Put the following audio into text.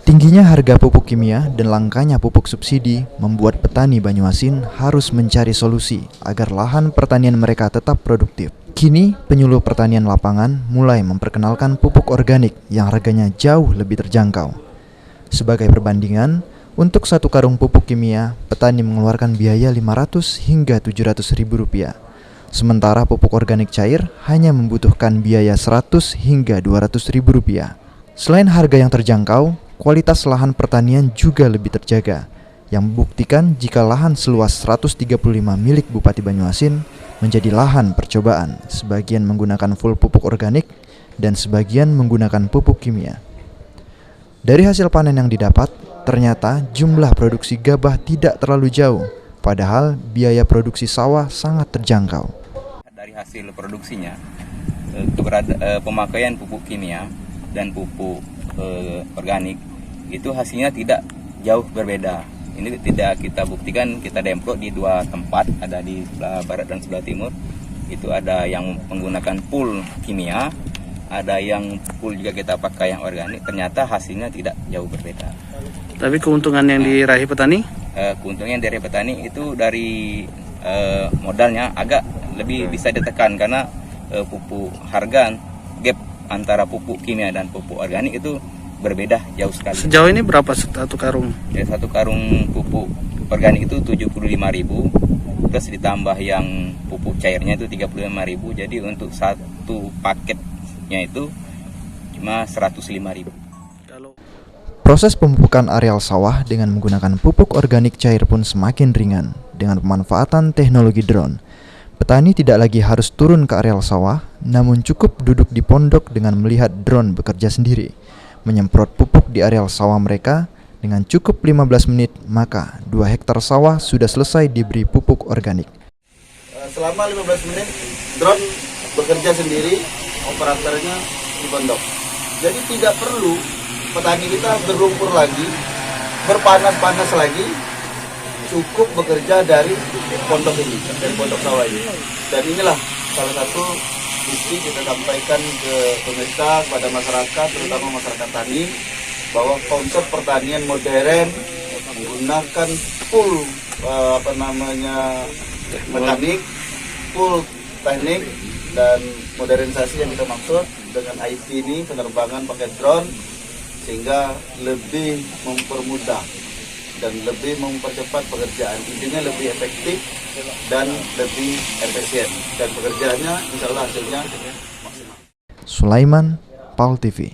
Tingginya harga pupuk kimia dan langkanya pupuk subsidi membuat petani Banyuasin harus mencari solusi agar lahan pertanian mereka tetap produktif. Kini, penyuluh pertanian lapangan mulai memperkenalkan pupuk organik yang harganya jauh lebih terjangkau. Sebagai perbandingan, untuk satu karung pupuk kimia, petani mengeluarkan biaya 500 hingga 700 ribu rupiah. Sementara pupuk organik cair hanya membutuhkan biaya 100 hingga 200 ribu rupiah. Selain harga yang terjangkau, kualitas lahan pertanian juga lebih terjaga, yang membuktikan jika lahan seluas 135 milik Bupati Banyuasin menjadi lahan percobaan, sebagian menggunakan full pupuk organik dan sebagian menggunakan pupuk kimia. Dari hasil panen yang didapat, ternyata jumlah produksi gabah tidak terlalu jauh, padahal biaya produksi sawah sangat terjangkau. Dari hasil produksinya, pemakaian pupuk kimia dan pupuk organik itu hasilnya tidak jauh berbeda. Ini tidak kita buktikan, kita demplok di dua tempat, ada di sebelah barat dan sebelah timur. Itu ada yang menggunakan full kimia, ada yang full juga kita pakai yang organik. Ternyata hasilnya tidak jauh berbeda. Tapi keuntungan yang diraih petani? Keuntungan dari petani itu dari modalnya agak lebih bisa ditekan karena pupuk harga gap antara pupuk kimia dan pupuk organik itu berbeda jauh sekali. Sejauh ini berapa satu karung? Ya, satu karung pupuk organik itu 75.000, terus ditambah yang pupuk cairnya itu 35.000. Jadi untuk satu paketnya itu cuma 105.000. Proses pemupukan areal sawah dengan menggunakan pupuk organik cair pun semakin ringan dengan pemanfaatan teknologi drone. Petani tidak lagi harus turun ke areal sawah, namun cukup duduk di pondok dengan melihat drone bekerja sendiri, menyemprot pupuk di areal sawah mereka. Dengan cukup 15 menit, maka 2 hektar sawah sudah selesai diberi pupuk organik. Selama 15 menit, drone bekerja sendiri, operatornya di pondok. Jadi tidak perlu petani kita berlumpur lagi, berpanas-panas lagi, cukup bekerja dari pondok ini, dari pondok sawah ini. Dan inilah salah satu bukti kita sampaikan ke pemerintah, kepada masyarakat, terutama masyarakat tani, bahwa konsep pertanian modern menggunakan full mekanik, full teknik dan modernisasi yang kita maksud dengan IT ini, penerbangan pakai drone, sehingga lebih mempermudah dan lebih mempercepat pekerjaan. Intinya lebih efektif dan lebih efisien, dan pekerjaannya insya Allah hasilnya maksimal. Sulaiman, PAL TV.